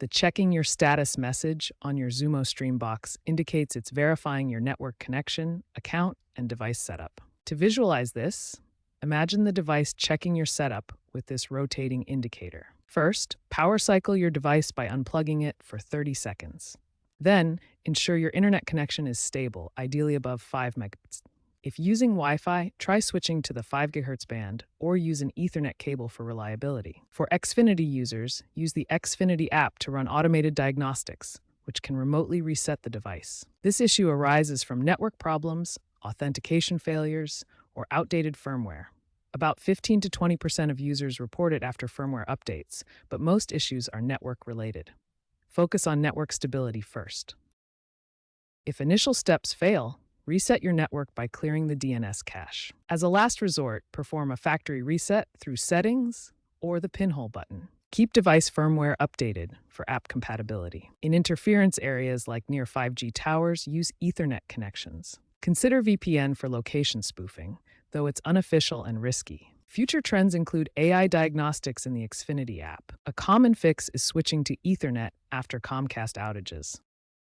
The checking your status message on your Xumo Stream Box indicates it's verifying your network connection, account, and device setup. To visualize this, imagine the device checking your setup with this rotating indicator. First, power cycle your device by unplugging it for 30 seconds. Then, ensure your internet connection is stable, ideally above 5 megabits. If using Wi-Fi, try switching to the 5 GHz band or use an Ethernet cable for reliability. For Xfinity users, use the Xfinity app to run automated diagnostics, which can remotely reset the device. This issue arises from network problems, authentication failures, or outdated firmware. About 15 to 20% of users report it after firmware updates, but most issues are network-related. Focus on network stability first. If initial steps fail, reset your network by clearing the DNS cache. As a last resort, perform a factory reset through Settings or the pinhole button. Keep device firmware updated for app compatibility. In interference areas like near 5G towers, use Ethernet connections. Consider VPN for location spoofing, though it's unofficial and risky. Future trends include AI diagnostics in the Xfinity app. A common fix is switching to Ethernet after Comcast outages.